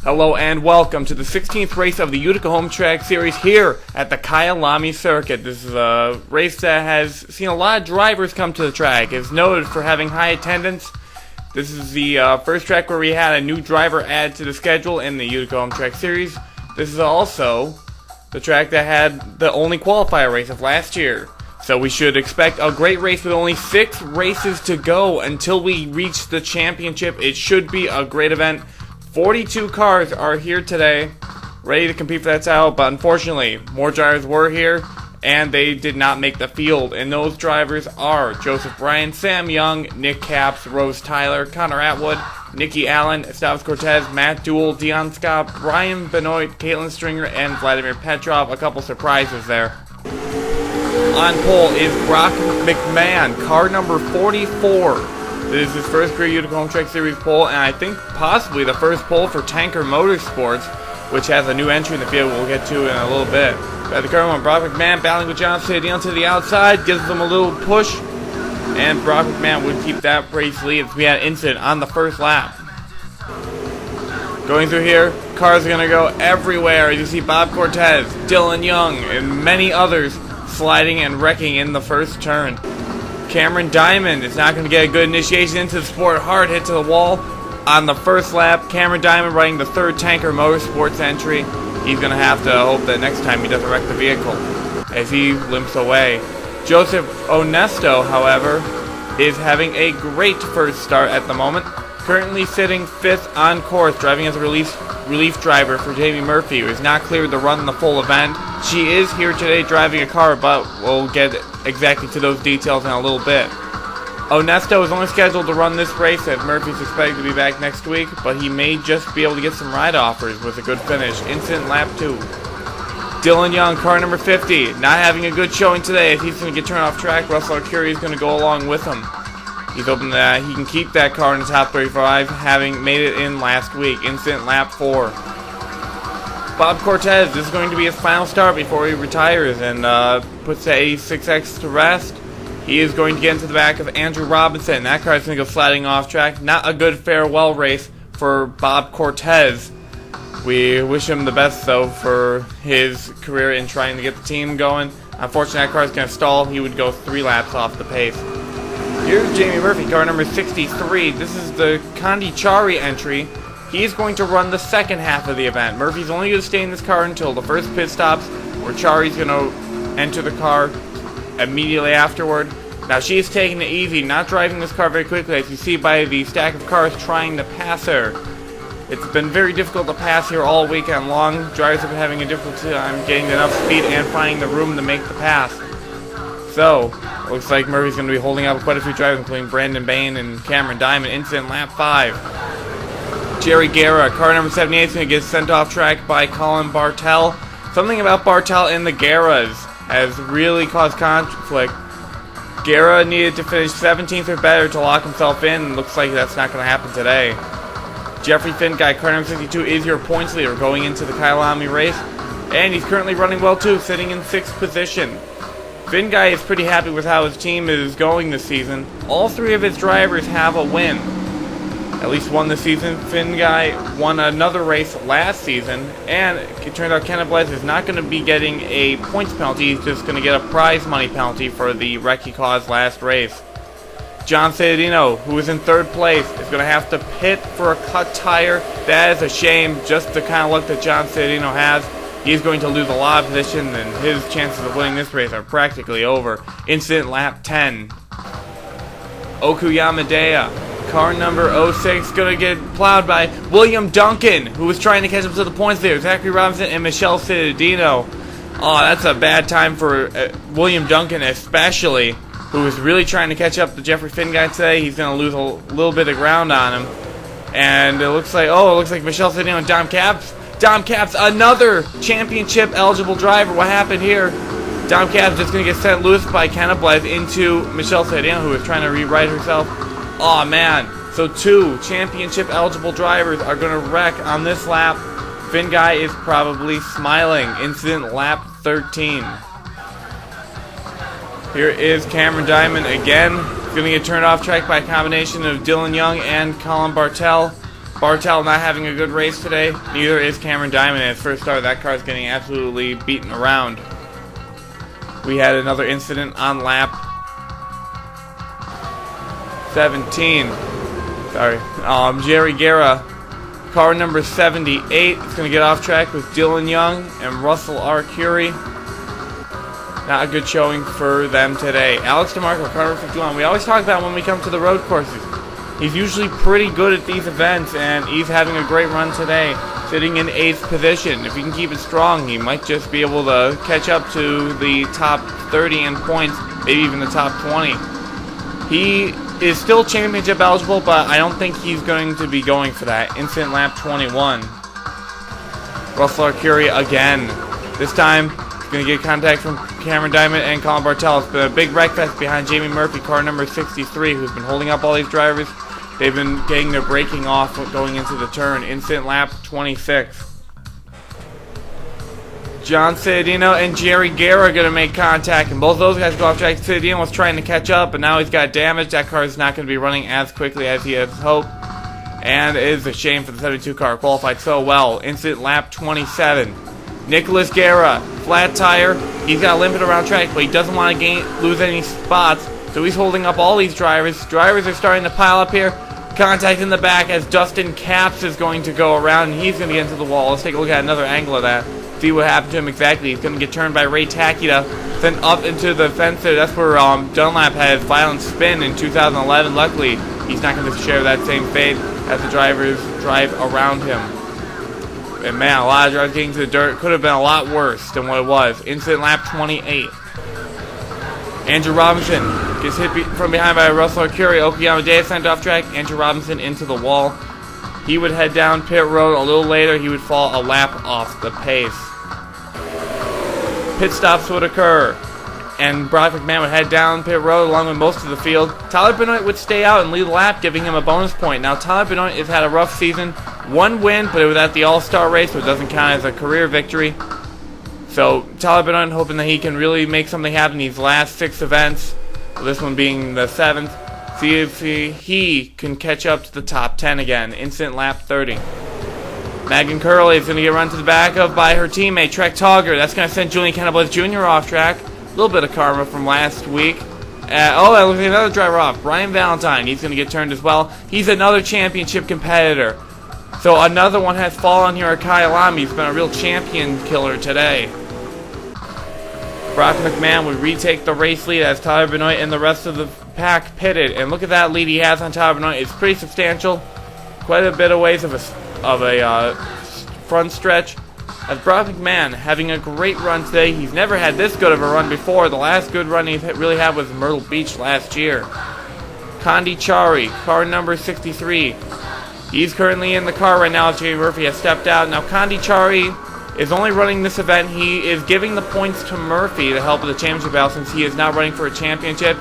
Hello and welcome to the 16th race of the Utica Home Track Series here at the Kyalami Circuit. This is a race that has seen a lot of drivers come to the track. It's noted for having high attendance. This is the first track where we had a new driver added to the schedule in the Utica Home Track Series. This is also the track that had the only qualifier race of last year. So we should expect a great race with only 6 races to go until we reach the championship. It should be a great event. 42 cars are here today, ready to compete for that title, but unfortunately, more drivers were here, and they did not make the field. And those drivers are Joseph Bryan, Sam Young, Nick Capps, Rose Tyler, Connor Atwood, Nikki Allen, Stavros Cortez, Matt Duell, Dion Scott, Brian Benoit, Caitlin Stringer, and Vladimir Petrov. A couple surprises there. On pole is Brock McMahon, car number 44. This is his first career Utica Home Track Series pole, and I think possibly the first pole for Tanker Motorsports, which has a new entry in the field we'll get to in a little bit. At the car one, Brock McMahon battling with John Cedino to the outside, gives them a little push, and Brock McMahon would keep that race lead as we had an incident on the first lap. Going through here, cars are going to go everywhere. You see Bob Cortez, Dylan Young, and many others sliding and wrecking in the first turn. Cameron Diamond is not going to get a good initiation into the sport. Hard hit to the wall on the first lap. Cameron Diamond running the third Tanker Motorsports entry. He's going to have to hope that next time he doesn't wreck the vehicle as he limps away. Joseph Onesto, however, is having a great first start at the moment. Currently sitting 5th on course, driving as a relief driver for Jamie Murphy, who is not cleared to run the full event. She is here today driving a car, but we'll get exactly to those details in a little bit. Onesto is only scheduled to run this race as Murphy's expected to be back next week, but he may just be able to get some ride offers with a good finish. Instant lap 2. Dylan Young, car number 50, not having a good showing today as he's going to get turned off track. Russell Arcuri is going to go along with him. He's hoping that he can keep that car in the top 35, having made it in last week. Instant lap 4. Bob Cortez, this is going to be his final start before he retires and puts the 86X to rest. He is going to get into the back of Andrew Robinson. That car is going to go sliding off track. Not a good farewell race for Bob Cortez. We wish him the best, though, for his career in trying to get the team going. Unfortunately, that car is going to stall. He would go 3 laps off the pace. Here's Jamie Murphy, car number 63. This is the Condichari entry. He's going to run the second half of the event. Murphy's only going to stay in this car until the first pit stops, where Chari's going to enter the car immediately afterward. Now she's taking it easy, not driving this car very quickly, as you see by the stack of cars trying to pass her. It's been very difficult to pass here all weekend long. Drivers have been having a difficult time getting enough speed and finding the room to make the pass. So, looks like Murphy's going to be holding up quite a few drivers, including Brandon Bain and Cameron Diamond. Instant lap 5. Jerry Guerra, car number 78, is going to get sent off track by Colin Bartel. Something about Bartel and the Guerras has really caused conflict. Guerra needed to finish 17th or better to lock himself in. Looks like that's not going to happen today. Jeffrey Finguy, car number 62, is your points leader going into the Kyalami race. And he's currently running well too, sitting in 6th position. Finguy is pretty happy with how his team is going this season. All 3 of his drivers have a win. At least one this season. Finguy won another race last season, and it turns out Kenneth Blez is not going to be getting a points penalty. He's just going to get a prize money penalty for the wreck he caused last race. John Cedino, who is in 3rd place, is going to have to pit for a cut tire. That is a shame, just the kind of luck that John Cedino has. He's going to lose a lot of position, and his chances of winning this race are practically over. Instant lap 10. Oku Yamadea, car number 06, going to get plowed by William Duncan, who was trying to catch up to the points there. Zachary Robinson and Michelle Citadino. Oh, that's a bad time for William Duncan especially. who is really trying to catch up to Jeffrey Finn guy today. He's going to lose a little bit of ground on him. And it looks like Michelle Cedeno and Dom Capps. Dom Capps, another championship eligible driver. What happened here? Dom Capps just going to get sent loose by Kenna Blythe into Michelle Cedeno, who is trying to rewrite herself. Oh man. So 2 championship eligible drivers are going to wreck on this lap. Finn guy is probably smiling. Incident lap 13. Here is Cameron Diamond again. He's going to get turned off track by a combination of Dylan Young and Colin Bartel. Bartel not having a good race today. Neither is Cameron Diamond at his first start. That car is getting absolutely beaten around. We had another incident on lap 17. Sorry. Jerry Guerra, car number 78, is going to get off track with Dylan Young and Russell R. Curie. Not a good showing for them today. Alex DeMarco, car number 51. We always talk about when we come to the road courses. He's usually pretty good at these events, and he's having a great run today, sitting in 8th position. If he can keep it strong, he might just be able to catch up to the top 30 in points, maybe even the top 20. He is still championship eligible, but I don't think he's going to be going for that. Incident lap 21. Russell Curie again. This time, he's going to get contact from Cameron Diamond and Colin Bartel. It's been a big wreck fest behind Jamie Murphy, car number 63, who's been holding up all these drivers. They've been getting their braking off going into the turn. Incident lap 26. John Cedeno and Jerry Guerra are going to make contact, and both those guys go off track. Cedeno was trying to catch up, but now he's got damage. That car is not going to be running as quickly as he has hoped, and it is a shame for the 72 car. Qualified so well. Incident lap 27. Nicholas Guerra, flat tire. He's got a limpet around track, but he doesn't want to lose any spots, so he's holding up all these drivers. Drivers are starting to pile up here. Contact in the back as Dustin Capps is going to go around, and he's going to get into the wall. Let's take a look at another angle of that. See what happened to him exactly. He's going to get turned by Ray Takita, sent up into the fence there. That's where Dunlap had his violent spin in 2011. Luckily, he's not going to share that same fate as the drivers drive around him. And man, a lot of drivers getting to the dirt. Could have been a lot worse than what it was. Incident lap 28. Andrew Robinson gets hit from behind by Russell Curie. Okayama Day sent off track. Andrew Robinson into the wall. He would head down pit road. A little later, he would fall a lap off the pace. Pit stops would occur, and Brock McMahon would head down pit road along with most of the field. Tyler Benoit would stay out and lead the lap, giving him a bonus point. Now, Tyler Benoit has had a rough season. 1 win, but it was at the All-Star race, so it doesn't count as a career victory. So, Tyler Benoit hoping that he can really make something happen in these last 6 events, this one being the 7th. See if he can catch up to the top 10 again. Incident lap 30. Megan Curley is going to get run to the back of by her teammate, Treck Tauger. That's going to send Julian Kenneblythe Jr. off track. A little bit of karma from last week. That looks like another driver off. Brian Valentine, he's going to get turned as well. He's another championship competitor. So another one has fallen here at Kyalami. He's been a real champion killer today. Brock McMahon would retake the race lead as Tyler Benoit and the rest of the pack pitted. And look at that lead he has on Tyler Benoit. It's pretty substantial. Quite a bit of ways of a front stretch. As Brock McMahon having a great run today. He's never had this good of a run before. The last good run he really had was Myrtle Beach last year. Kondi Chari, car number 63. He's currently in the car right now. Jamie Murphy has stepped out. Now Kondi Chari is only running this event. He is giving the points to Murphy to help with the championship battle since he is not running for a championship.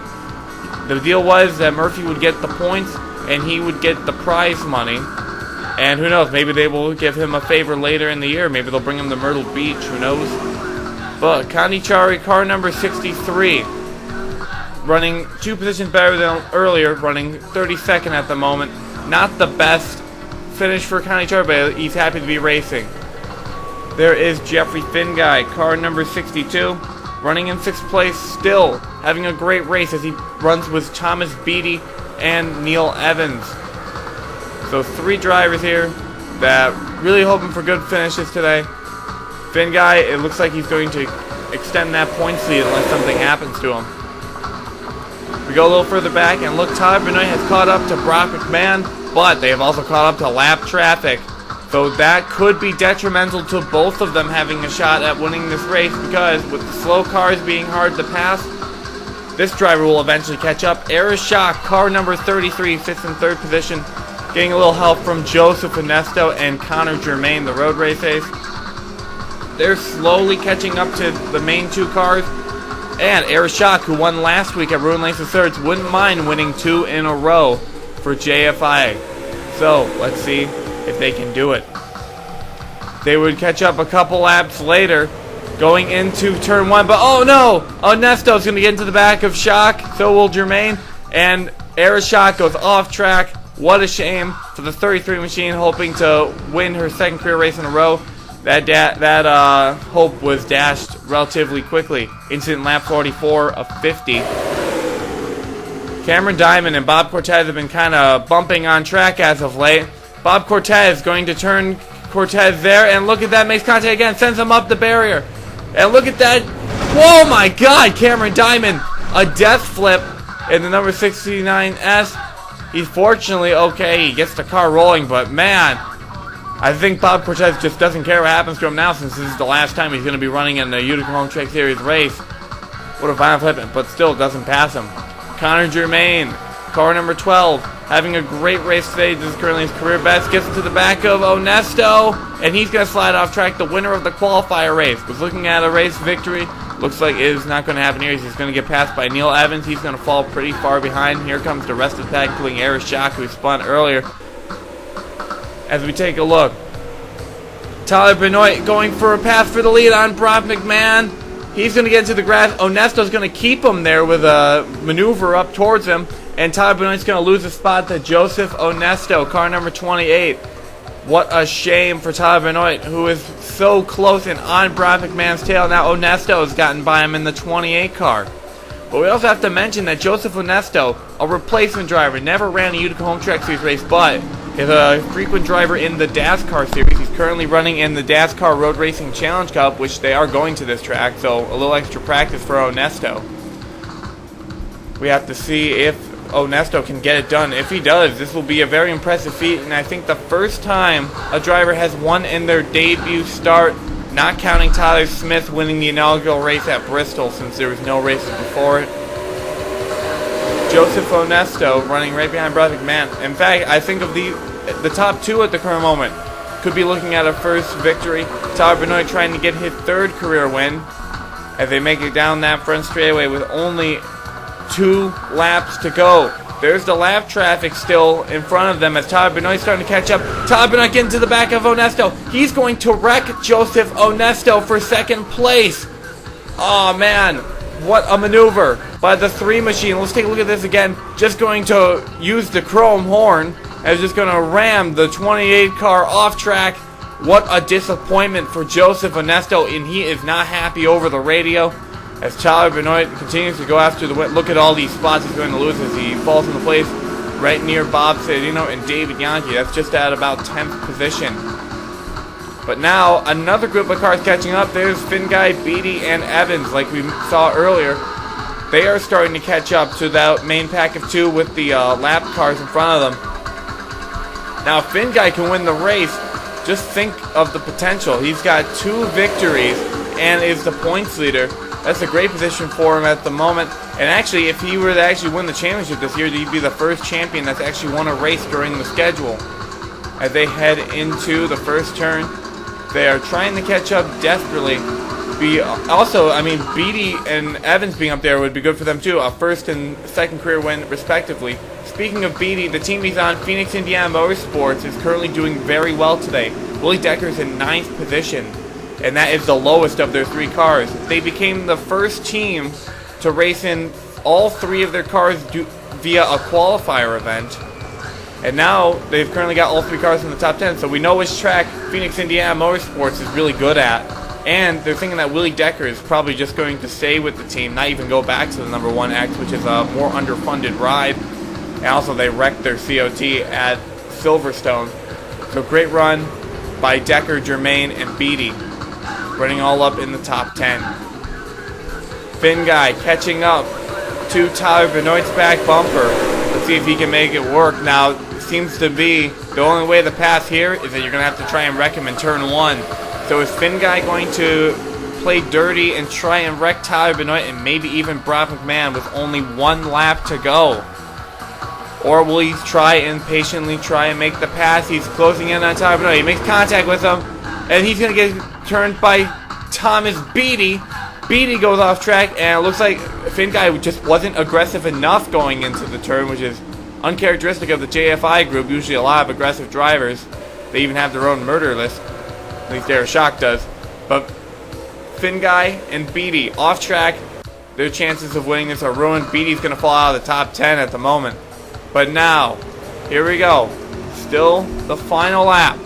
The deal was that Murphy would get the points and he would get the prize money. And who knows, maybe they will give him a favor later in the year. Maybe they'll bring him to Myrtle Beach, who knows. But Kondi Chari, car number 63, running 2 positions better than earlier, running 32nd at the moment. Not the best finish for Kondi Chari, but he's happy to be racing. There is Jeffrey Finguy, car number 62, running in 6th place still, having a great race as he runs with Thomas Beatty and Neil Evans. So 3 drivers here that really hoping for good finishes today. Finguy, it looks like he's going to extend that points lead unless something happens to him. We go a little further back and look, Tyler Benoit has caught up to Brock McMahon, but they have also caught up to lap traffic. So that could be detrimental to both of them having a shot at winning this race because with the slow cars being hard to pass, This driver will eventually catch up. Shock, car number 33, sits in third position, getting a little help from Joseph Ernesto and Connor Germain, the road race ace. They're slowly catching up to the main two cars. And Shock, who won last week at Ruin Lanes Thirds, wouldn't mind winning 2 in a row for JFI. So, let's see if they can do it. They would catch up a couple laps later, going into turn 1, but oh no! Ernesto's going to get into the back of Shock, so will Germain, and Shock goes off track. What a shame for the 33 machine, hoping to win her second career race in a row. That hope was dashed relatively quickly. Incident lap 44 of 50. Cameron Diamond and Bob Cortez have been kind of bumping on track as of late. Bob Cortez going to turn Cortez there, and look at that, makes contact again, sends him up the barrier. And look at that. Whoa, my God, Cameron Diamond. A death flip in the number 69S. He's fortunately okay. He gets the car rolling, but man, I think Bob Cortez just doesn't care what happens to him now, since this is the last time he's going to be running in the Utica Home Track Series race. What a final flip, but still doesn't pass him. Connor Germain, car number 12, having a great race today. This is currently his career best. Gets into the back of Ernesto, and he's going to slide off track. The winner of the qualifier race was looking at a race victory. Looks like it is not going to happen here. He's going to get passed by Neil Evans. He's going to fall pretty far behind. Here comes the rest of the pack, including Shock, who spun earlier. As we take a look, Tyler Benoit going for a pass for the lead on Brock McMahon. He's going to get into the grass. Ernesto's going to keep him there with a maneuver up towards him. And Tyler Benoit's going to lose a spot to Joseph Ernesto, car number 28. What a shame for Tyler Benoit, who is so close and on Brock McMahon's tail. Now Ernesto has gotten by him in the 28 car. But we also have to mention that Joseph Ernesto, a replacement driver, never ran a Utica Home Track Series race, but is a frequent driver in the DASCAR Series. He's currently running in the DASCAR Road Racing Challenge Cup, which they are going to this track, so a little extra practice for Ernesto. We have to see if Ernesto can get it done. If he does, this will be a very impressive feat, and I think the first time a driver has won in their debut start, not counting Tyler Smith winning the inaugural race at Bristol, since there was no races before it. Joseph Ernesto running right behind Brock McMahon. In fact, I think of the top two at the current moment could be looking at a first victory. Tyler Benoit trying to get his third career win as they make it down that front straightaway with only 2 laps to go. There's the lap traffic still in front of them as Tyler Benoit's starting to catch up. Tyler Benoit getting to the back of Ernesto. He's going to wreck Joseph Ernesto for second place. Oh man, what a maneuver by the 3 machine. Let's take a look at this again. Just going to use the chrome horn and just going to ram the 28 car off track. What a disappointment for Joseph Ernesto, and he is not happy over the radio as Tyler Benoit continues to go after the win. Look at all these spots he's going to lose as he falls into place right near Bob Sedino and David Yankee. That's just at about 10th position. But now another group of cars catching up. There's Finguy, Beatty, and Evans, like we saw earlier. They are starting to catch up to that main pack of 2 with the lap cars in front of them. Now if Finguy can win the race, just think of the potential. He's got 2 victories and is the points leader. That's a great position for him at the moment. And actually, if he were to actually win the championship this year, he'd be the first champion that's actually won a race during the schedule. As they head into the first turn, they are trying to catch up desperately. Beatty and Evans being up there would be good for them too. A first and second career win, respectively. Speaking of Beatty, the team he's on, Phoenix Indiana Motorsports, is currently doing very well today. Willie Decker's in 9th position, and that is the lowest of their 3 cars. They became the first team to race in all 3 of their cars via a qualifier event. And now they've currently got all 3 cars in the top 10, so we know which track Phoenix Indiana Motorsports is really good at. And they're thinking that Willie Decker is probably just going to stay with the team, not even go back to the number 1X, which is a more underfunded ride. And also they wrecked their COT at Silverstone. So great run by Decker, Germain, and Beatty, running all up in the top 10. Finguy catching up to Tyler Benoit's back bumper. Let's see if he can make it work. Now, it seems to be the only way to pass here is that you're going to have to try and wreck him in turn 1. So is Finguy going to play dirty and try and wreck Tyler Benoit and maybe even Brock McMahon with only 1 lap to go? Or will he try and patiently try and make the pass? He's closing in on Tyler Benoit. He makes contact with him, and he's going to get turned by Thomas Beatty. Beatty goes off track, and it looks like Finn Guy just wasn't aggressive enough going into the turn, which is uncharacteristic of the JFI group. Usually a lot of aggressive drivers. They even have their own murder list. At least Derek Shock does. But Finn Guy and Beatty off track. Their chances of winning this are ruined. Beatty's going to fall out of the top 10 at the moment. But now, here we go. Still the final lap.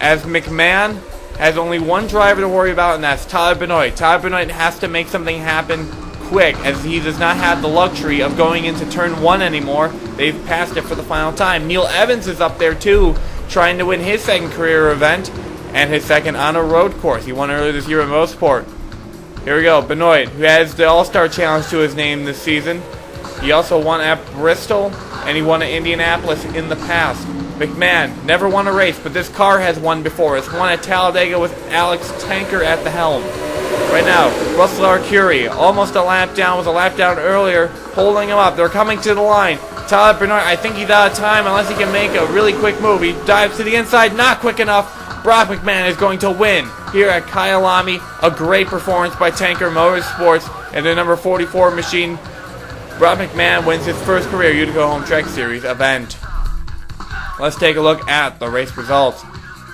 As McMahon has only 1 driver to worry about, and that's Tyler Benoit. Tyler Benoit has to make something happen quick, as he does not have the luxury of going into turn 1 anymore. They've passed it for the final time. Neil Evans is up there too, trying to win his 2nd career event, and his 2nd on a road course. He won earlier this year in Motorsport. Here we go. Benoit, who has the All-Star Challenge to his name this season. He also won at Bristol, and he won at Indianapolis in the past. McMahon never won a race, but this car has won before. It's won at Talladega with Alex Tanker at the helm. Right now, Russell Arcuri, almost a lap down, was a lap down earlier, holding him up. They're coming to the line. Tyler Benoit, I think he's out of time unless he can make a really quick move. He dives to the inside, not quick enough. Brock McMahon is going to win here at Kyalami. A great performance by Tanker Motorsports and the number 44 machine. Brock McMahon wins his first career Utica Home Trek Series event. Let's take a look at the race results.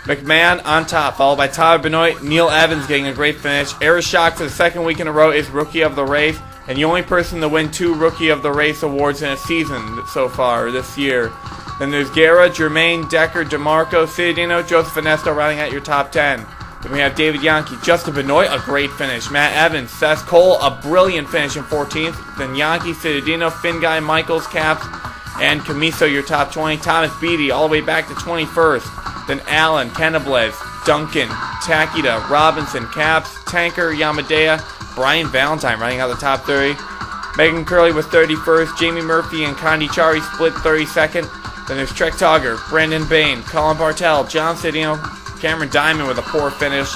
McMahon on top, followed by Tyler Benoit. Neil Evans getting a great finish. Eric Shock for the 2nd week in a row is Rookie of the Race, and the only person to win 2 Rookie of the Race awards in a season so far this year. Then there's Guerra, Jermaine, Decker, DeMarco, Cittadino, Joseph Finesto rounding out your top 10. Then we have David Yankee, Justin Benoit, a great finish. Matt Evans, Seth Cole, a brilliant finish in 14th. Then Yankee, Cittadino, Finn Guy, Michaels, Caps, and Camiso, your top 20. Thomas Beatty, all the way back to 21st. Then Allen, Kennebles, Duncan, Takita, Robinson, Caps, Tanker, Yamadea, Brian Valentine running out the top 30. Megan Curley was 31st. Jamie Murphy and Condi Chari split 32nd. Then there's Treck Tauger, Brandon Bain, Colin Bartel, John Cittadino, Cameron Diamond with a poor finish,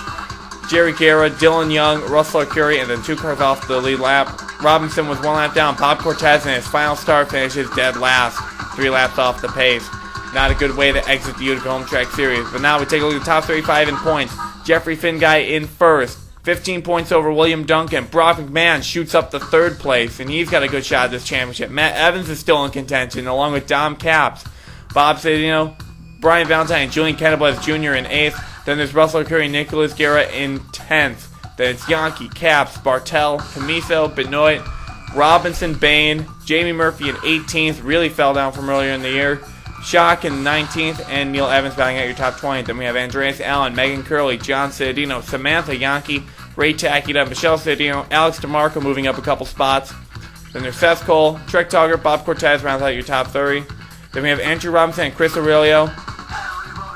Jerry Guerra, Dylan Young, Russell Arcuri, and then 2 cars off the lead lap. Robinson was 1 lap down. Bob Cortez in his final start finishes dead last, 3 laps off the pace. Not a good way to exit the Utica Home Track Series. But now we take a look at the top 35 in points. Jeffrey Finn Guy in first, 15 points over William Duncan. Brock McMahon shoots up to 3rd place, and he's got a good shot at this championship. Matt Evans is still in contention, along with Dom Caps. Bob Cittadino, Brian Valentine, and Julian Kennebles Jr. in 8th. Then there's Russell Curry and Nicholas Guerra in 10th. Then it's Yankee, Caps, Bartel, Camiso, Benoit, Robinson, Bain, Jamie Murphy in 18th. Really fell down from earlier in the year. Shock in 19th, and Neil Evans batting out your top 20. Then we have Andreas Allen, Megan Curley, John Cittadino, Samantha Yankee, Ray Takita, Michelle Cittadino, Alex DeMarco moving up a couple spots. Then there's Seth Cole, Treck Tauger, Bob Cortez rounds out your top 30. Then we have Andrew Robinson and Chris Aurelio.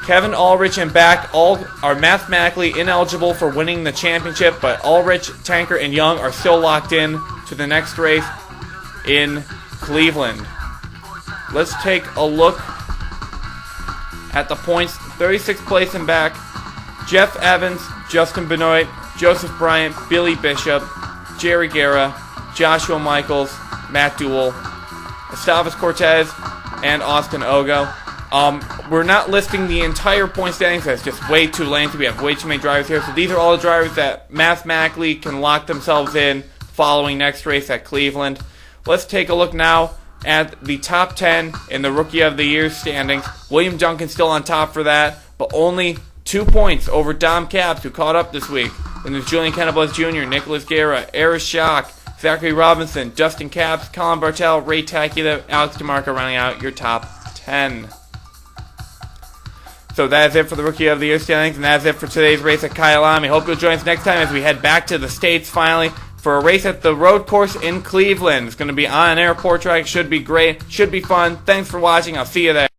Kevin Ulrich and Back all are mathematically ineligible for winning the championship, but Ulrich, Tanker, and Young are still locked in to the next race in Cleveland. Let's take a look at the points. 36th place in Back. Jeff Evans, Justin Benoit, Joseph Bryant, Billy Bishop, Jerry Guerra, Joshua Michaels, Matt Duell, Esteves Cortez, and Austin Ogo. We're not listing the entire point standings. That's just way too lengthy. We have way too many drivers here. So these are all the drivers that mathematically can lock themselves in following next race at Cleveland. Let's take a look now at the top 10 in the Rookie of the Year standings. William Duncan still on top for that, but only 2 points over Dom Caps, who caught up this week. Then there's Julian Kennebles Jr., Nicholas Guerra, Eric Shock, Zachary Robinson, Justin Caps, Colin Bartel, Ray Takita, Alex DeMarco rounding out your top 10. So that's it for the Rookie of the Year standings, and that's it for today's race at Kyalami. Hope you'll join us next time as we head back to the States finally for a race at the road course in Cleveland. It's going to be on an airport track. Should be great. Should be fun. Thanks for watching. I'll see you there.